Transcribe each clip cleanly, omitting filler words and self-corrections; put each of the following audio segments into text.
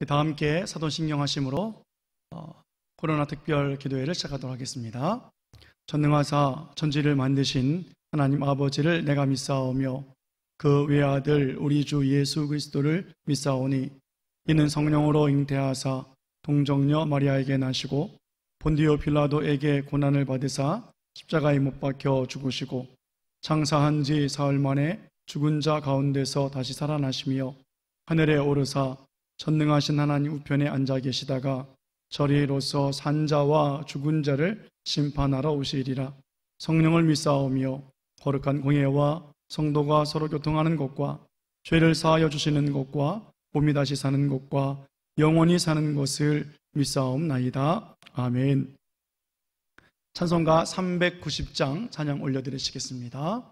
다 함께 사도신경 하심으로 코로나 특별 기도회를 시작하도록 하겠습니다. 전능하사 천지를 만드신 하나님 아버지를 내가 믿사오며 그 외아들 우리 주 예수 그리스도를 믿사오니 이는 성령으로 잉태하사 동정녀 마리아에게 나시고 본디오 빌라도에게 고난을 받으사 십자가에 못 박혀 죽으시고 장사한 지 사흘 만에 죽은 자 가운데서 다시 살아나시며 하늘에 오르사 전능하신 하나님 우편에 앉아 계시다가 저리로서 산자와 죽은 자를 심판하러 오시리라. 성령을 믿사오며 거룩한 공예와 성도가 서로 교통하는 것과 죄를 사하여 주시는 것과 몸이 다시 사는 것과 영원히 사는 것을 믿사옵나이다. 아멘. 찬송가 390장 찬양 올려드리시겠습니다.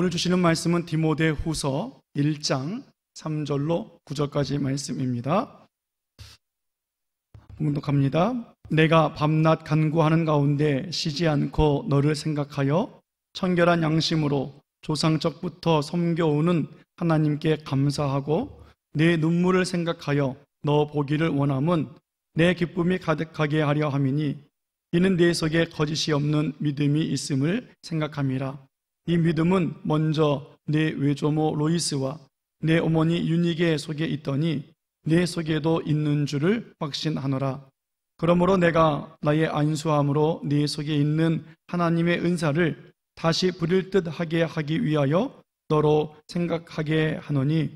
오늘 주시는 말씀은 디모데후서 1장 3절로 9절까지 말씀입니다. 봉독합니다. 내가 밤낮 간구하는 가운데 쉬지 않고 너를 생각하여 청결한 양심으로 조상적부터 섬겨오는 하나님께 감사하고 내 눈물을 생각하여 너 보기를 원함은 내 기쁨이 가득하게 하려 함이니 이는 내 속에 거짓이 없는 믿음이 있음을 생각함이라. 이 믿음은 먼저 내 외조모 로이스와 내 어머니 유니게 속에 있더니 내 속에도 있는 줄을 확신하노라. 그러므로 내가 나의 안수함으로 네 속에 있는 하나님의 은사를 다시 부릴 듯 하게 하기 위하여 너로 생각하게 하노니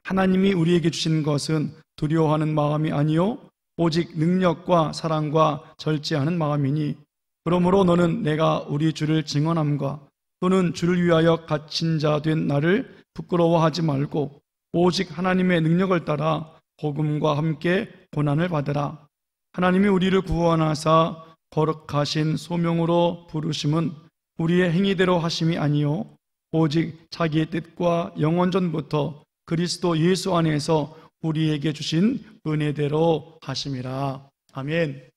하나님이 우리에게 주신 것은 두려워하는 마음이 아니요 오직 능력과 사랑과 절제하는 마음이니 그러므로 너는 내가 우리 주를 증언함과 또는 주를 위하여 갇힌 자 된 나를 부끄러워하지 말고 오직 하나님의 능력을 따라 복음과 함께 고난을 받으라. 하나님이 우리를 구원하사 거룩하신 소명으로 부르심은 우리의 행위대로 하심이 아니요 오직 자기의 뜻과 영원전부터 그리스도 예수 안에서 우리에게 주신 은혜대로 하심이라. 아멘.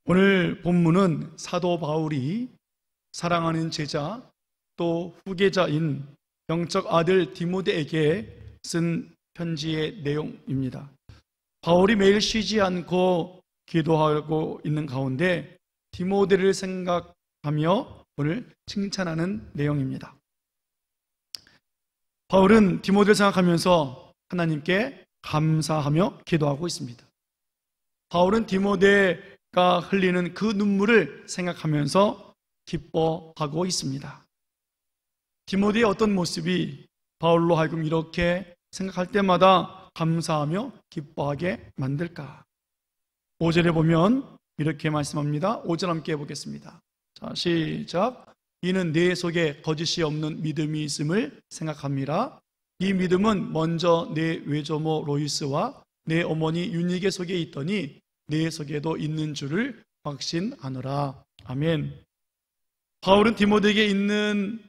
오늘 본문은 사도 바울이 사랑하는 제자 또 후계자인 영적 아들 디모데에게 쓴 편지의 내용입니다. 바울이 매일 쉬지 않고 기도하고 있는 가운데 디모데를 생각하며 오늘 칭찬하는 내용입니다. 바울은 디모데를 생각하면서 하나님께 감사하며 기도하고 있습니다. 바울은 디모데가 흘리는 그 눈물을 생각하면서 기뻐하고 있습니다. 디모데의 어떤 모습이 바울로 하여금 이렇게 생각할 때마다 감사하며 기뻐하게 만들까? 5절에 보면 이렇게 말씀합니다. 5절 함께 해보겠습니다. 자, 시작. 이는 내 속에 거짓이 없는 믿음이 있음을 생각합니다. 이 믿음은 먼저 내 외조모 로이스와 내 어머니 유니게 속에 있더니 내 속에도 있는 줄을 확신하노라. 아멘. 바울은 디모데에게 있는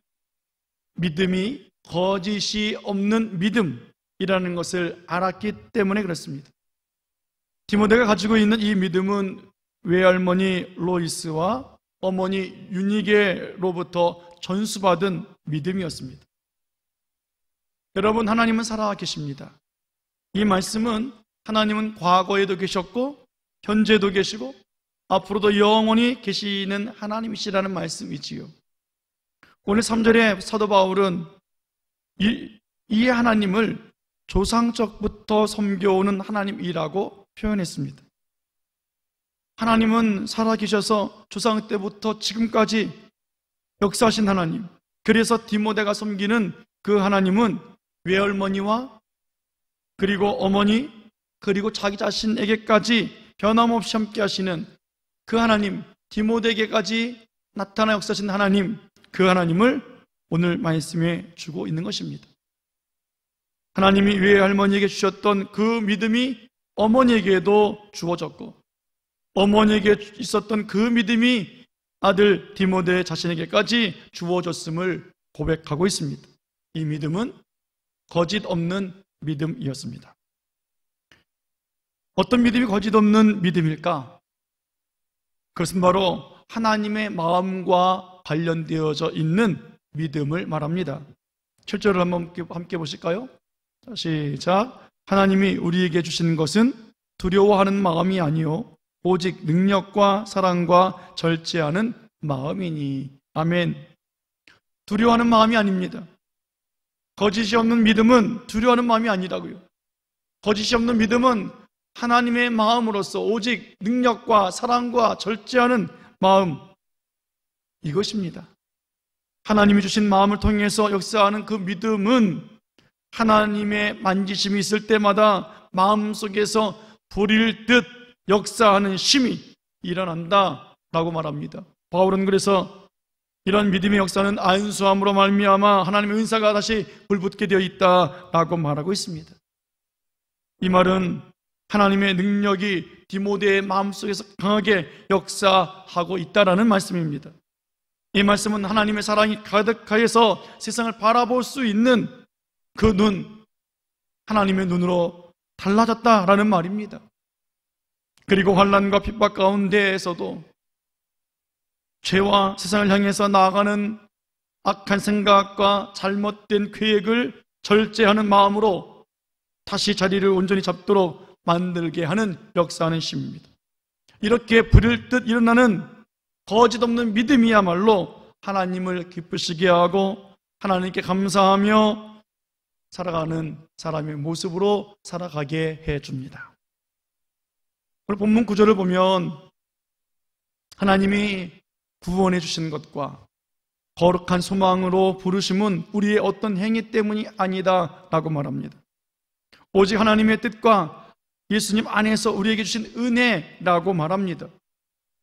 믿음이 거짓이 없는 믿음이라는 것을 알았기 때문에 그렇습니다. 디모데가 가지고 있는 이 믿음은 외할머니 로이스와 어머니 유니게로부터 전수받은 믿음이었습니다. 여러분, 하나님은 살아계십니다. 이 말씀은 하나님은 과거에도 계셨고 현재도 계시고 앞으로도 영원히 계시는 하나님이시라는 말씀이지요. 오늘 3절에 사도 바울은 이 하나님을 조상적부터 섬겨오는 하나님이라고 표현했습니다. 하나님은 살아계셔서 조상 때부터 지금까지 역사하신 하나님, 그래서 디모데가 섬기는 그 하나님은 외할머니와 그리고 어머니 그리고 자기 자신에게까지 변함없이 함께 하시는 그 하나님, 디모데에게까지 나타나 역사하신 하나님, 그 하나님을 오늘 말씀에 주고 있는 것입니다. 하나님이 외할머니에게 주셨던 그 믿음이 어머니에게도 주어졌고 어머니에게 있었던 그 믿음이 아들 디모데 자신에게까지 주어졌음을 고백하고 있습니다. 이 믿음은 거짓 없는 믿음이었습니다. 어떤 믿음이 거짓 없는 믿음일까? 그것은 바로 하나님의 마음과 관련되어져 있는 믿음을 말합니다. 7절을 한번 함께 보실까요? 자, 시작. 하나님이 우리에게 주신 것은 두려워하는 마음이 아니요 오직 능력과 사랑과 절제하는 마음이니. 아멘. 두려워하는 마음이 아닙니다. 거짓이 없는 믿음은 두려워하는 마음이 아니라고요. 거짓이 없는 믿음은 하나님의 마음으로서 오직 능력과 사랑과 절제하는 마음, 이것입니다. 하나님이 주신 마음을 통해서 역사하는 그 믿음은 하나님의 만지심이 있을 때마다 마음속에서 불일 듯 역사하는 심이 일어난다라고 말합니다. 바울은 그래서 이런 믿음의 역사는 안수함으로 말미암아 하나님의 은사가 다시 불붙게 되어 있다라고 말하고 있습니다. 이 말은 하나님의 능력이 디모데의 마음속에서 강하게 역사하고 있다라는 말씀입니다. 이 말씀은 하나님의 사랑이 가득하여서 세상을 바라볼 수 있는 그 눈, 하나님의 눈으로 달라졌다라는 말입니다. 그리고 환난과 핍박 가운데에서도 죄와 세상을 향해서 나아가는 악한 생각과 잘못된 계획을 절제하는 마음으로 다시 자리를 온전히 잡도록 만들게 하는 역사하는 신입니다. 이렇게 불일 듯 일어나는 거짓 없는 믿음이야말로 하나님을 기쁘시게 하고 하나님께 감사하며 살아가는 사람의 모습으로 살아가게 해줍니다. 오늘 본문 구절을 보면 하나님이 구원해 주신 것과 거룩한 소망으로 부르심은 우리의 어떤 행위 때문이 아니다 라고 말합니다. 오직 하나님의 뜻과 예수님 안에서 우리에게 주신 은혜라고 말합니다.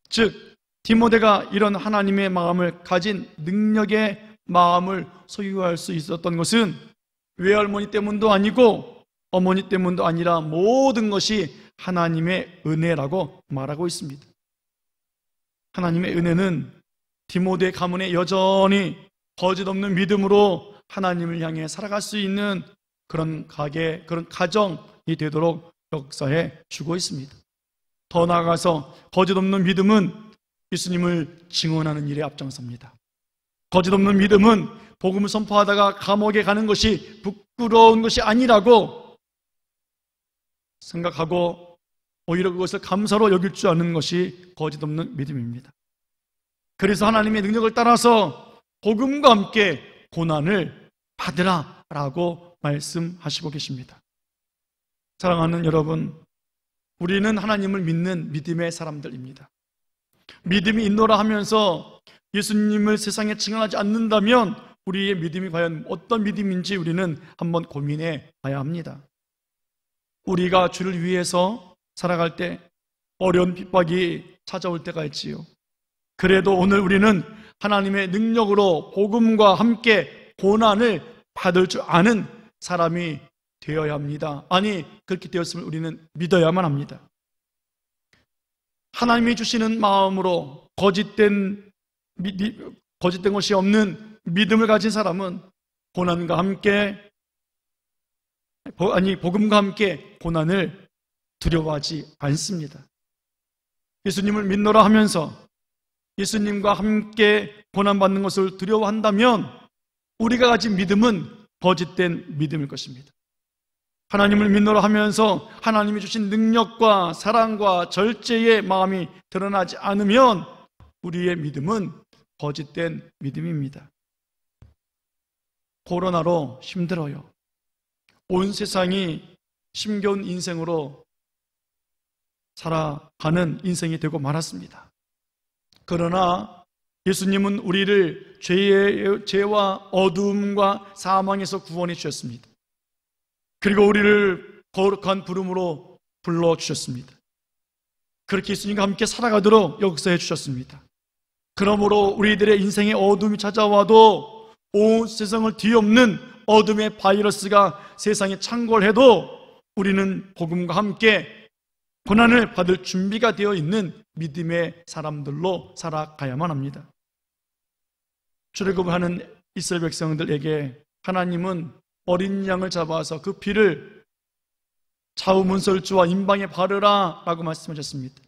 즉 디모데가 이런 하나님의 마음을 가진 능력의 마음을 소유할 수 있었던 것은 외할머니 때문도 아니고 어머니 때문도 아니라 모든 것이 하나님의 은혜라고 말하고 있습니다. 하나님의 은혜는 디모데 가문에 여전히 거짓 없는 믿음으로 하나님을 향해 살아갈 수 있는 그런 가정이 되도록 역사해 주고 있습니다. 더 나아가서 거짓 없는 믿음은 예수님을 증언하는 일에 앞장섭니다. 거짓 없는 믿음은 복음을 선포하다가 감옥에 가는 것이 부끄러운 것이 아니라고 생각하고 오히려 그것을 감사로 여길 줄 아는 것이 거짓 없는 믿음입니다. 그래서 하나님의 능력을 따라서 복음과 함께 고난을 받으라 라고 말씀하시고 계십니다. 사랑하는 여러분, 우리는 하나님을 믿는 믿음의 사람들입니다. 믿음이 있노라 하면서 예수님을 세상에 증언하지 않는다면 우리의 믿음이 과연 어떤 믿음인지 우리는 한번 고민해 봐야 합니다. 우리가 주를 위해서 살아갈 때 어려운 핍박이 찾아올 때가 있지요. 그래도 오늘 우리는 하나님의 능력으로 복음과 함께 고난을 받을 줄 아는 사람이 되어야 합니다. 아니, 그렇게 되었음을 우리는 믿어야만 합니다. 하나님이 주시는 마음으로 거짓된 것이 없는 믿음을 가진 사람은 복음과 함께 고난을 두려워하지 않습니다. 예수님을 믿노라 하면서 예수님과 함께 고난받는 것을 두려워한다면 우리가 가진 믿음은 거짓된 믿음일 것입니다. 하나님을 믿노라 하면서 하나님이 주신 능력과 사랑과 절제의 마음이 드러나지 않으면 우리의 믿음은 거짓된 믿음입니다. 코로나로 힘들어요. 온 세상이 힘겨운 인생으로 살아가는 인생이 되고 말았습니다. 그러나 예수님은 우리를 죄와 어두움과 사망에서 구원해 주셨습니다. 그리고 우리를 거룩한 부름으로 불러주셨습니다. 그렇게 예수님과 함께 살아가도록 역사해 주셨습니다. 그러므로 우리들의 인생의 어둠이 찾아와도 온 세상을 뒤엎는 어둠의 바이러스가 세상에 창궐해도 우리는 복음과 함께 고난을 받을 준비가 되어 있는 믿음의 사람들로 살아가야만 합니다. 출애굽하는 이스라엘 백성들에게 하나님은 어린 양을 잡아서 그 피를 좌우문설주와 임방에 바르라 라고 말씀하셨습니다.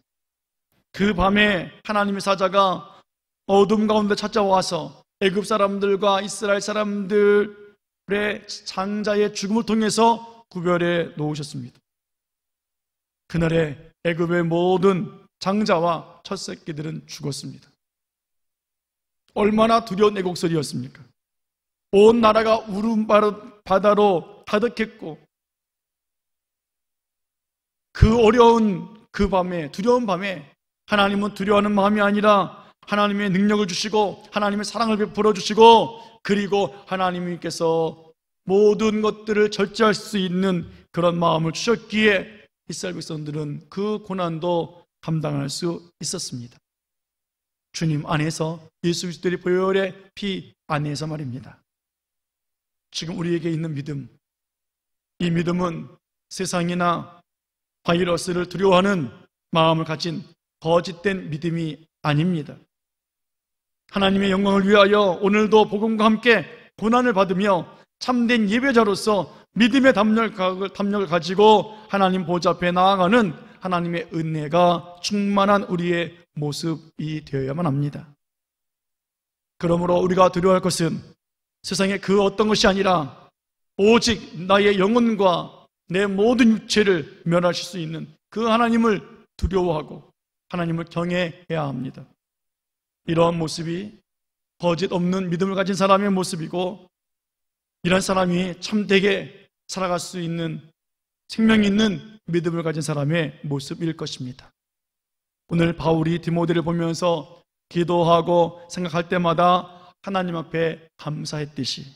그 밤에 하나님의 사자가 어둠 가운데 찾아와서 애굽 사람들과 이스라엘 사람들의 장자의 죽음을 통해서 구별해 놓으셨습니다. 그날에 애굽의 모든 장자와 첫 새끼들은 죽었습니다. 얼마나 두려운 애곡설이었습니까? 온 나라가 울음바다로 가득했고 그 어려운 그 밤에, 두려운 밤에 하나님은 두려워하는 마음이 아니라 하나님의 능력을 주시고 하나님의 사랑을 베풀어 주시고 그리고 하나님께서 모든 것들을 절제할 수 있는 그런 마음을 주셨기에 이스라엘 백성들은 그 고난도 감당할 수 있었습니다. 주님 안에서, 예수 그리스도의 보혈의 피 안에서 말입니다. 지금 우리에게 있는 믿음, 이 믿음은 세상이나 바이러스를 두려워하는 마음을 가진 거짓된 믿음이 아닙니다. 하나님의 영광을 위하여 오늘도 복음과 함께 고난을 받으며 참된 예배자로서 믿음의 담력을 가지고 하나님 보좌 앞에 나아가는 하나님의 은혜가 충만한 우리의 모습이 되어야만 합니다. 그러므로 우리가 두려워할 것은 세상의 그 어떤 것이 아니라 오직 나의 영혼과 내 모든 육체를 멸하실 수 있는 그 하나님을 두려워하고 하나님을 경외해야 합니다. 이러한 모습이 거짓 없는 믿음을 가진 사람의 모습이고, 이런 사람이 참되게 살아갈 수 있는 생명 있는 믿음을 가진 사람의 모습일 것입니다. 오늘 바울이 디모데를 보면서 기도하고 생각할 때마다 하나님 앞에 감사했듯이,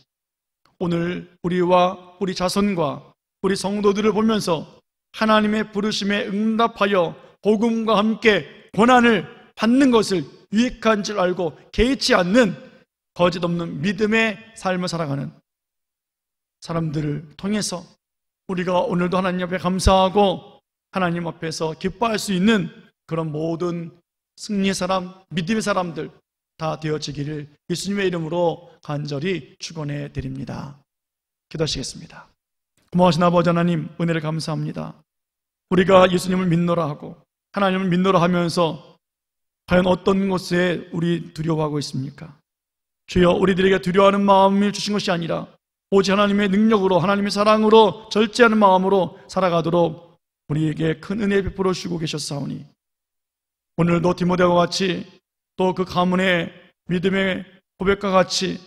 오늘 우리와 우리 자손과 우리 성도들을 보면서 하나님의 부르심에 응답하여 복음과 함께 고난을 받는 것을 유익한 줄 알고 개의치 않는 거짓 없는 믿음의 삶을 살아가는 사람들을 통해서 우리가 오늘도 하나님 앞에 감사하고 하나님 앞에서 기뻐할 수 있는 그런 모든 승리의 사람, 믿음의 사람들 다 되어지기를 예수님의 이름으로 간절히 축원해 드립니다. 기도하시겠습니다. 고마우신 아버지 하나님, 은혜를 감사합니다. 우리가 예수님을 믿노라 하고 하나님을 믿노라 하면서 과연 어떤 것에 우리 두려워하고 있습니까? 주여, 우리들에게 두려워하는 마음을 주신 것이 아니라 오직 하나님의 능력으로, 하나님의 사랑으로 절제하는 마음으로 살아가도록 우리에게 큰 은혜 베풀어 주시고 계셨사오니, 오늘도 디모데와 같이 또 그 가문의 믿음의 고백과 같이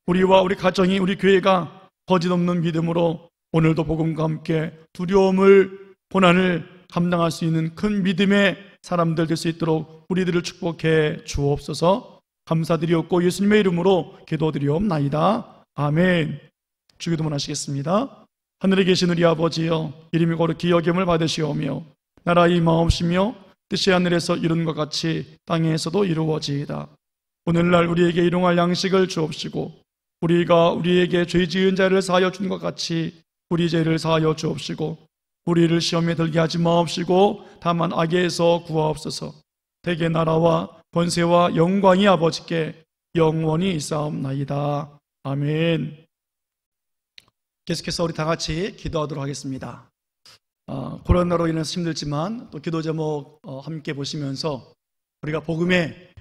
우리와 우리 가정이, 우리 교회가 거짓 없는 믿음으로 오늘도 복음과 함께 두려움을, 고난을 감당할 수 있는 큰 믿음의 사람들 될 수 있도록 우리들을 축복해 주옵소서. 감사드리옵고 예수님의 이름으로 기도드리옵나이다. 아멘. 주기도문 하시겠습니다. 하늘에 계신 우리 아버지여, 이름이 거룩히 여김을 받으시오며 나라 임하옵시며 뜻이 하늘에서 이룬 것 같이 땅에서도 이루어지이다. 오늘날 우리에게 일용할 양식을 주옵시고 우리가 우리에게 죄 지은 자를 사하여 준 것 같이 우리 죄를 사하여 주옵시고 우리를 시험에 들게 하지 마옵시고 다만 악에서 구하옵소서. 대개 나라와 권세와 영광이 아버지께 영원히 있사옵나이다. 아멘. 계속해서 우리 다 같이 기도하도록 하겠습니다. 코로나로 인해서 힘들지만 또 기도 제목 함께 보시면서 우리가 복음의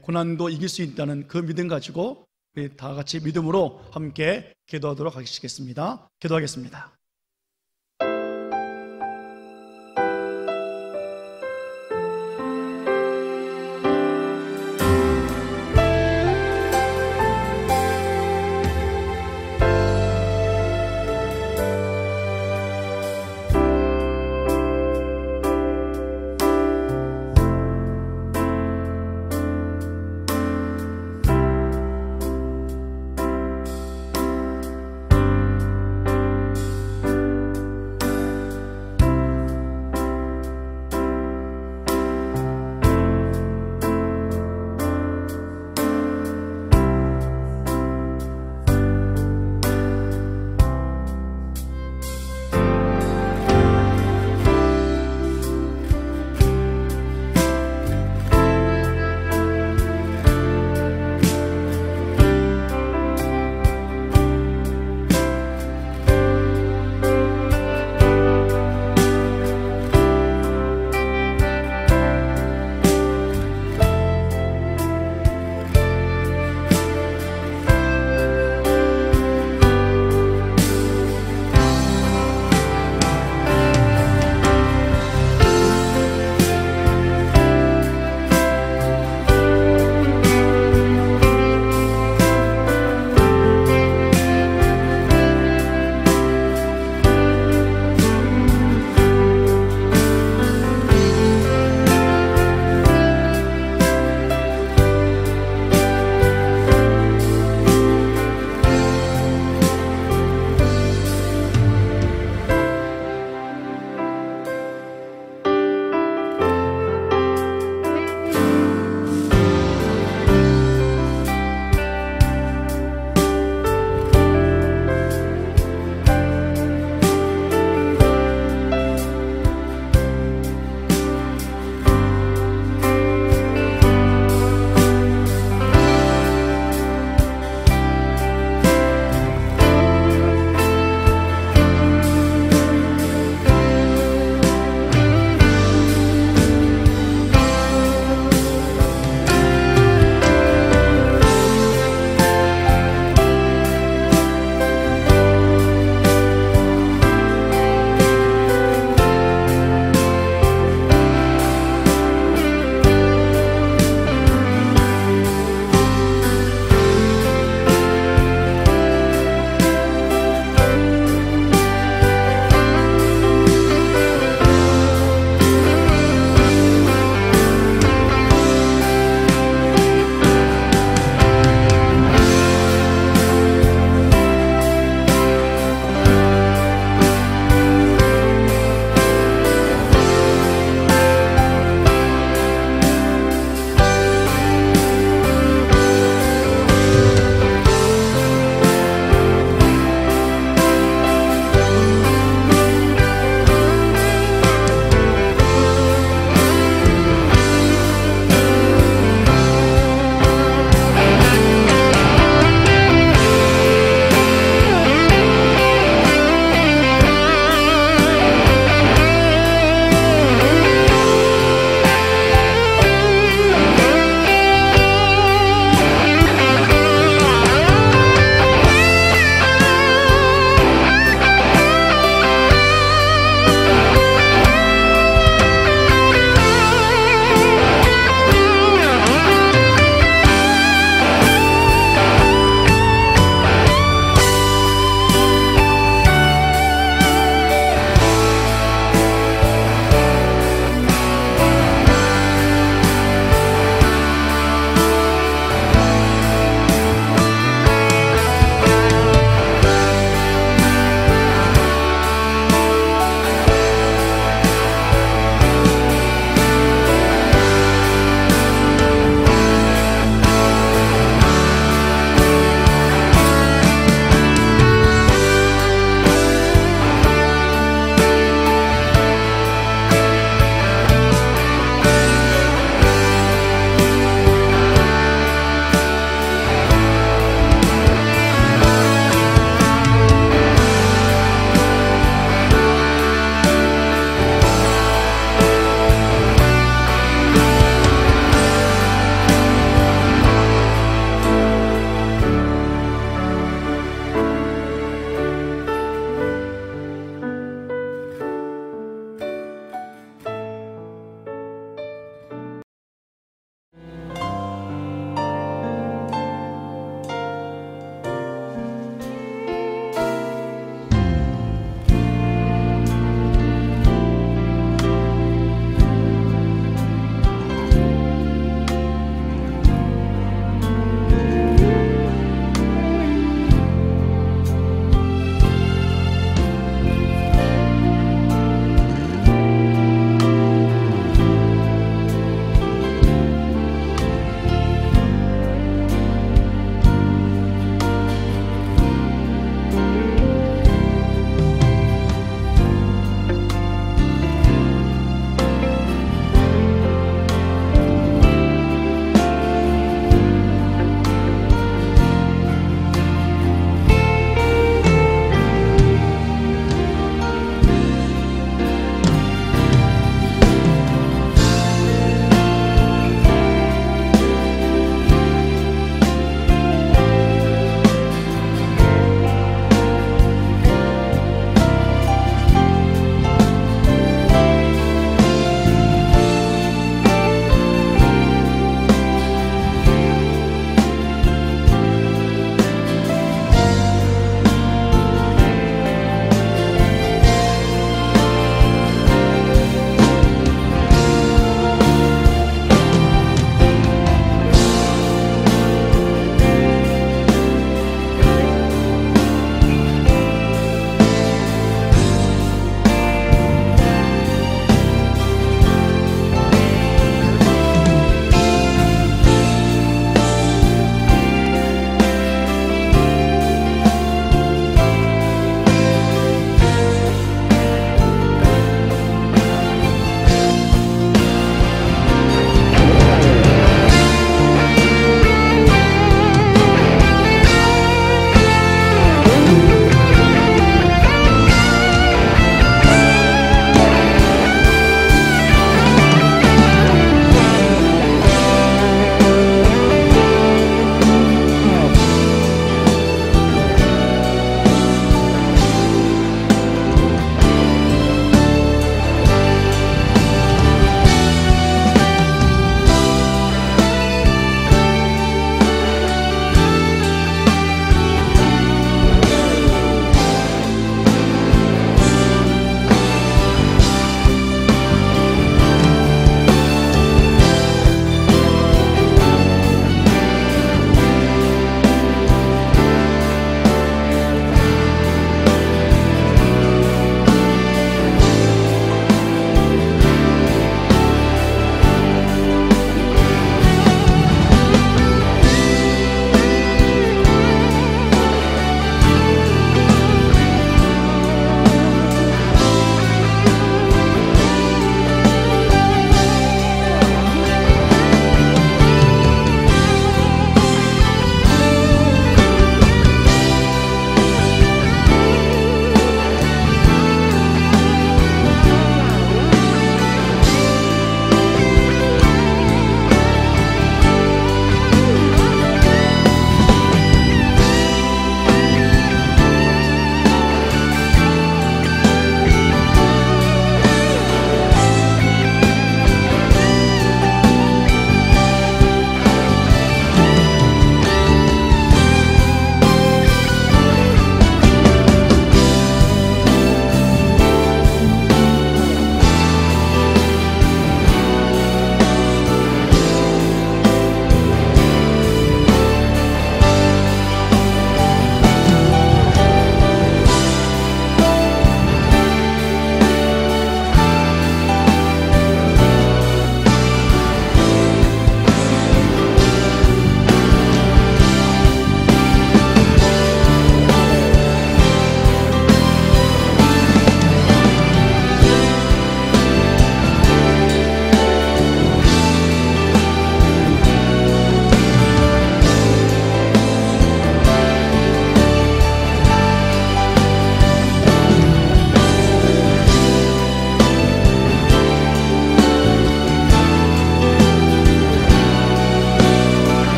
고난도 이길 수 있다는 그 믿음 가지고 우리 다 같이 믿음으로 함께 기도하도록 하시겠습니다. 기도하겠습니다.